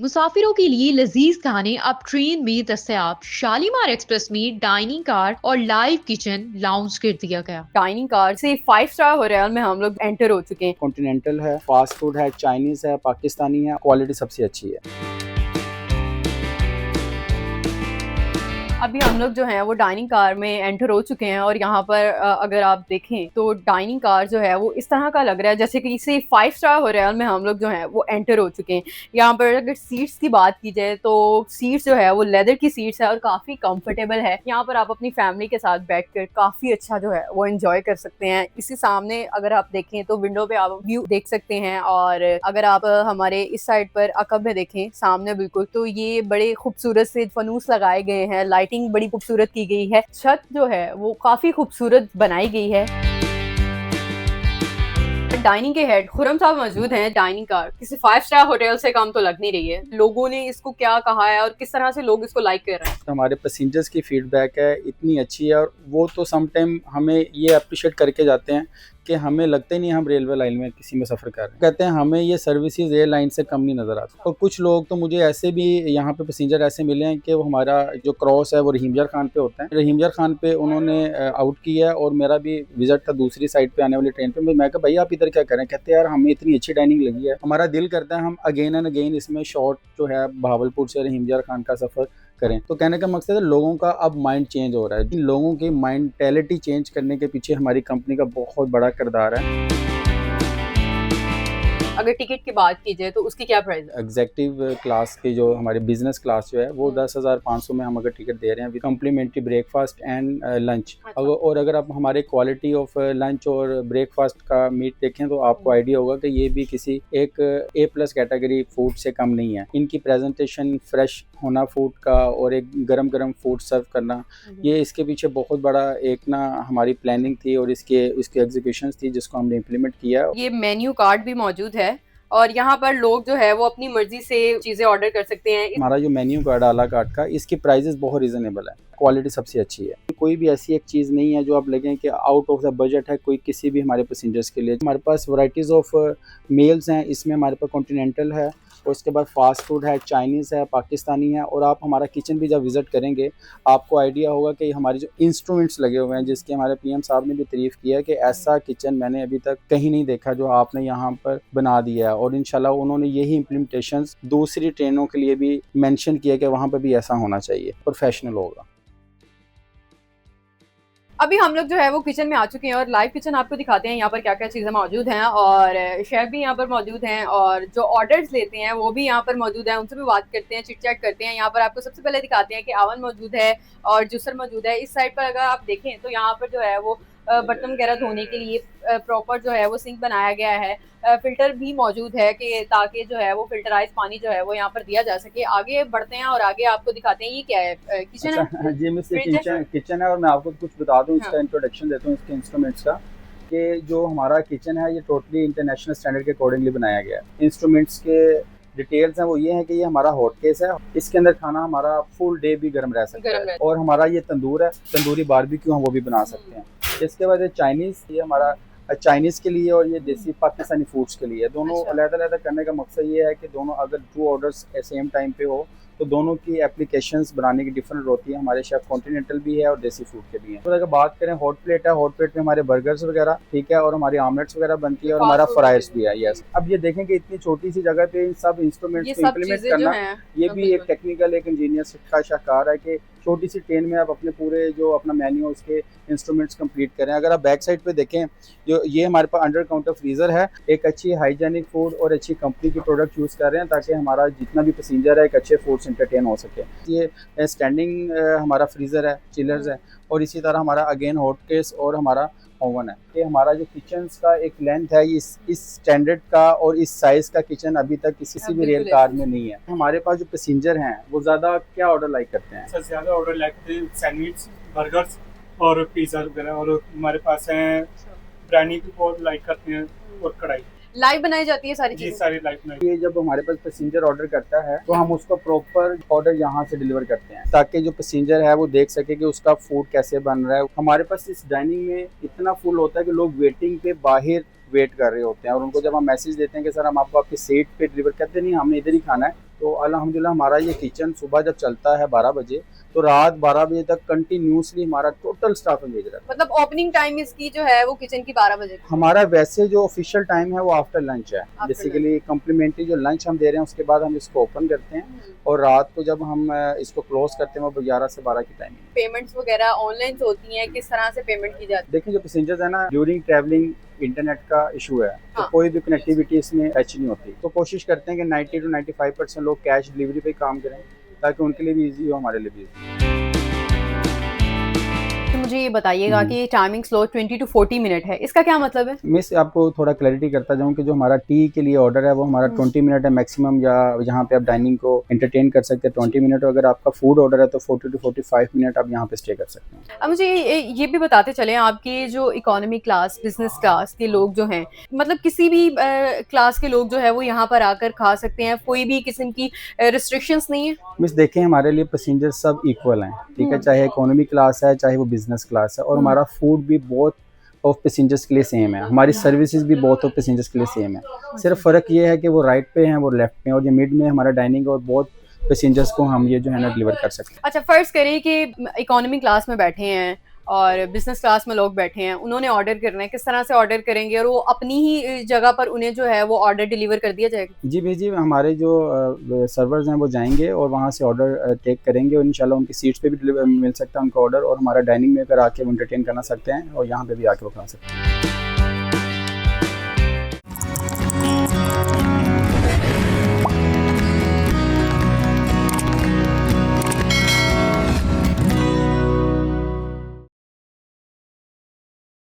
मुसाफिरों के लिए लजीज खाने अब ट्रेन में दस्तयाब। शालीमार एक्सप्रेस में डाइनिंग कार और लाइव किचन लाउंज कर दिया गया। डाइनिंग कार से 5 स्टार होटल में हम लोग एंटर हो चुके हैं। कॉन्टिनेंटल है, फास्ट फूड है, चाइनीज है, पाकिस्तानी है, क्वालिटी सबसे अच्छी है। अभी हम लोग जो है वो डाइनिंग कार में एंटर हो चुके हैं और यहाँ पर अगर आप देखें तो डाइनिंग कार जो है वो इस तरह का लग रहा है जैसे कि इसे 5 स्टार होटल में हम लोग जो है वो एंटर हो चुके हैं। यहाँ पर अगर सीट्स की बात की जाए तो सीट्स जो है वो लेदर की सीट्स है और काफ़ी कंफर्टेबल है। यहाँ पर आप अपनी फैमिली के साथ बैठकर काफ़ी अच्छा जो है वो एंजॉय कर सकते हैं। इसी सामने अगर आप देखें तो विंडो पे आप व्यू देख सकते हैं और अगर आप हमारे इस साइड पर अकब में देखें सामने बिल्कुल तो ये बड़े खूबसूरत से फनूस लगाए गए हैं, लाइटिंग बड़ी खूबसूरत की गई है, छत जो है वो काफी खूबसूरत बनाई गई है। डाइनिंग के हेड खुरम साहब मौजूद हैं। डाइनिंग कार किसी 5 स्टार होटल से कम तो लग नहीं रही है। लोगों ने इसको क्या कहा है और किस तरह से लोग इसको लाइक कर रहे हैं? हमारे पैसेंजर्स की फीडबैक है इतनी अच्छी है और वो तो सम टाइम हमें ये अप्रिशिएट करके जाते हैं कि हमें लगता ही नहीं हम रेलवे लाइन में किसी में सफ़र कर रहे हैं। कहते हैं हमें ये सर्विसेज एयरलाइन से कम नहीं नज़र आती। और कुछ लोग तो मुझे ऐसे भी यहाँ पे पैसेंजर ऐसे मिले हैं कि वो हमारा जो क्रॉस है वो रहीम यार खान पे होता है, रहीम यार खान पे उन्होंने आउट किया है और मेरा भी विजिट था दूसरी साइड पे आने वाली ट्रेन पे। मैं कहा भैया आप इधर क्या करें? कहते हैं यार हमें इतनी अच्छी डाइनिंग लगी है, हमारा दिल करता है हम अगेन एंड अगेन इसमें शॉर्ट जो है भावलपुर से रहीम यार खान का सफ़र करें। तो कहने का मकसद है लोगों का अब माइंड चेंज हो रहा है। लोगों की माइंडैलिटी चेंज करने के पीछे हमारी कंपनी का बहुत बड़ा किरदार है। अगर टिकट की बात की जाए तो उसकी क्या प्राइस है? एग्जेक्टिव क्लास की जो हमारी बिजनेस क्लास जो है वो 10,500 में हम अगर टिकट दे रहे हैं with complimentary breakfast and lunch. और अगर आप हमारे क्वालिटी ऑफ लंच और ब्रेकफास्ट का मीट देखें तो आपको आइडिया होगा कि ये भी किसी एक A+ कैटेगरी फूड से कम नहीं है। इनकी प्रेजेंटेशन, फ्रेश होना फूड का और एक गरम गरम फूड सर्व करना, ये इसके पीछे बहुत बड़ा एक ना हमारी प्लानिंग थी और इसकी एग्जीक्यूशन थी जिसको हमने इम्प्लीमेंट किया। ये मेन्यू कार्ड भी मौजूद है और यहाँ पर लोग जो है वो अपनी मर्जी से चीजें ऑर्डर कर सकते हैं। हमारा जो मेन्यू कार्ड आला कार्ड का, इसकी प्राइजेस बहुत रीजनेबल है, क्वालिटी सबसे अच्छी है। कोई भी ऐसी एक चीज़ नहीं है जो आप लगे कि आउट ऑफ द बजट है कोई किसी भी हमारे पैसेंजर्स के लिए। हमारे पास वैरायटीज़ ऑफ मील्स हैं, इसमें हमारे पास कॉन्टिनेंटल है और उसके बाद फास्ट फूड है, चाइनीज़ है, पाकिस्तानी है। और आप हमारा किचन भी जब विज़िट करेंगे आपको आइडिया होगा कि हमारे जो इंस्ट्रूमेंट्स लगे हुए हैं, जिसके हमारे PM साहब ने भी तारीफ़ किया है कि ऐसा किचन मैंने अभी तक कहीं नहीं देखा जो आपने यहाँ पर बना दिया है। और इंशाल्लाह उन्होंने यही इम्प्लीमेंटेशंस दूसरी ट्रेनों के लिए भी मेंशन किया कि वहाँ पर भी ऐसा होना चाहिए, प्रोफेशनल होगा। अभी हम लोग जो है वो किचन में आ चुके हैं और लाइव किचन आपको दिखाते हैं यहाँ पर क्या क्या चीज़ें मौजूद हैं और शेफ भी यहाँ पर मौजूद हैं और जो ऑर्डर्स लेते हैं वो भी यहाँ पर मौजूद हैं। उनसे भी बात करते हैं, चिट चैट करते हैं। यहाँ पर आपको सबसे पहले दिखाते हैं कि ओवन मौजूद है और जूसर मौजूद है। इस साइड पर अगर आप देखें तो यहाँ पर जो है वो बर्तन वगैरह धोने के लिए प्रॉपर जो है वो सिंक बनाया गया है। फिल्टर भी मौजूद है कि ताकि जो है वो फिल्टराइज पानी जो है वो यहाँ पर दिया जा सके। आगे बढ़ते हैं और आगे आपको दिखाते हैं ये क्या है, किचन है। जी मिस, किचन है और मैं आपको कुछ बता दूं, इसका इंट्रोडक्शन देता हूँ इसके इंस्ट्रूमेंट्स का कि जो हमारा किचन है ये टोटली इंटरनेशनल स्टैंडर्ड के अकॉर्डिंगली बनाया गया है। इंस्ट्रूमेंट्स के डिटेल्स हैं वो ये है कि ये हमारा हॉट केस है, इसके अंदर खाना हमारा फुल डे भी गर्म रह सकता है। और हमारा ये तंदूर है, तंदूरी बारबेक्यू हम वो भी बना सकते हैं। इसके बाद चाइनीज़, ये हमारा चाइनीज़ के लिए और ये देसी पाकिस्तानी फूड्स के लिए। दोनों अलग-अलग करने का मकसद ये है कि दोनों अगर 2 ऑर्डर्स सेम टाइम पे हो तो दोनों की एप्लीकेशंस बनाने की डिफरेंट होती है। हमारे शेफ कॉन्टिनेंटल भी है और देसी फूड के भी हैं। तो अगर बात करें हॉट प्लेट है, हॉट प्लेट में हमारे बर्गर्स वगैरह ठीक है और हमारी ऑमलेट्स वगैरह बनती है और हमारा फ्राइज भी है। यस, अब ये देखें कि इतनी छोटी सी जगह पे इन सब इंस्ट्रूमेंट्स को इम्प्लीमेंट करना, ये भी एक टेक्निकल, एक इंजीनियर का शाहकार है कि छोटी सी ट्रेन में आप अपने पूरे जो अपना मेन्यू उसके इंस्ट्रूमेंट्स कंप्लीट करें। अगर आप बैक साइड पे देखें जो ये हमारे पास अंडर काउंटर फ्रीज़र है, एक अच्छी हाइजेनिक फूड और अच्छी कंपनी की प्रोडक्ट यूज़ कर रहे हैं ताकि हमारा जितना भी पैसेंजर है एक अच्छे फूड से एंटरटेन हो सके। ये स्टैंडिंग हमारा फ्रीज़र है, चिलर्स है और इसी तरह हमारा अगेन हॉट केस और हमारा ओवन है। ये हमारा जो किचन का एक लेंथ है इस स्टैंडर्ड का और इस साइज़ का किचन अभी तक किसी भी रेल कार में नहीं है। हमारे पास जो पैसेंजर हैं वो ज़्यादा क्या ऑर्डर लाइक करते हैं? सबसे ज़्यादा ऑर्डर लाइक करते हैं सैंडविच, बर्गर्स और पिज़्ज़ा वगैरह। और हमारे पास हैं बिरयानी भी बहुत लाइक करते हैं और कढ़ाई लाइव बनाई जाती है सारी चीजें। सारी लाइव बनाई। ये जब हमारे पास पैसेंजर ऑर्डर करता है तो हम उसको प्रॉपर ऑर्डर यहाँ से डिलीवर करते हैं ताकि जो पैसेंजर है वो देख सके कि उसका फूड कैसे बन रहा है। हमारे पास इस डाइनिंग में इतना फुल होता है कि लोग वेटिंग पे बाहर वेट कर रहे होते हैं और उनको जब हम मैसेज देते हैं कि सर हम आपको आपकी सीट पे डिलीवर करते नहीं, हमने इधर ही खाना है, तो अल्हम्दुलिल्लाह हमारा ये किचन सुबह जब चलता है 12 बजे तो रात 12 बजे तक कंटिन्यूसली हमारा टोटल स्टाफ एंगेज रहता है। मतलब ओपनिंग टाइम इसकी जो है वो किचन की 12 बजे। हमारा वैसे जो ऑफिशियल टाइम है वो आफ्टर लंच है, बेसिकली कम्प्लीमेंट्री जो लंच हम दे रहे हैं उसके बाद हम इसको ओपन करते हैं और रात को जब हम इसको क्लोज करते हैं वो 11 से 12 की टाइमिंग। पेमेंट्स वगैरह ऑनलाइन होती हैं, किस तरह से पेमेंट की जाती है? देखिए जो पैसेंजर्स है ना, ड्यूरिंग ट्रैवलिंग इंटरनेट का इशू है तो कोई भी कनेक्टिविटी इसमें टच नहीं होती, तो कोशिश करते हैं कि 90 to 95% लोग कैश डिलीवरी पे काम करें ताकि उनके लिए भी इजी हो, हमारे लिए भी इजी। तो मुझे ये बताइएगा कि टाइमिंग स्लॉट 20 to 40 मिनट है, इसका क्या मतलब है? मैं आपको थोड़ा क्लैरिटी करता जाऊं कि जो हमारा टी के लिए ऑर्डर है वो हमारा 20 मिनट है मैक्सिमम, या यहाँ पे आप डाइनिंग को एंटरटेन कर सकते हैं 20 मिनट। अगर आपका फूड ऑर्डर है तो 40 to 45 मिनट आप यहाँ पे स्टे कर सकते हैं। अब मुझे ये भी बताते चलें, आपके जो इकोनॉमी क्लास, बिजनेस क्लास के लोग जो हैं, मतलब किसी भी क्लास के लोग जो है वो यहाँ पर आकर खा सकते हैं, कोई भी किस्म की रिस्ट्रिक्शंस नहीं है? मिस देखें हमारे लिए पैसेंजर सब इक्वल हैं, ठीक है, चाहे इकोनॉमी क्लास है चाहे वो बिजनेस क्लास है, और हमारा फूड भी बहुत ऑफ पैसेंजर्स के लिए सेम है, हमारी सर्विसेज भी बहुत ऑफ पैसेंजर्स के लिए सेम है। सिर्फ फ़र्क ये है कि वो राइट पे हैं वो लेफ्ट पे हैं, और ये मिड में हमारा डाइनिंग और बहुत पैसेंजर्स को हम ये जो है ना डिलीवर कर सकते हैं। अच्छा, फर्ज करें कि इकोनॉमी क्लास में बैठे हैं और बिजनेस क्लास में लोग बैठे हैं, उन्होंने ऑर्डर करना है, किस तरह से ऑर्डर करेंगे और वो अपनी ही जगह पर उन्हें जो है वो ऑर्डर डिलीवर कर दिया जाएगा? जी भाई जी, हमारे जो सर्वर्स हैं वो जाएंगे और वहाँ से ऑर्डर टेक करेंगे और इंशाल्लाह उनकी सीट्स पे भी मिल सकता है उनका ऑर्डर, और हमारा डाइनिंग में अगर आके वो एंटरटेन करना सकते हैं और यहाँ पे भी आके वो खा सकते हैं।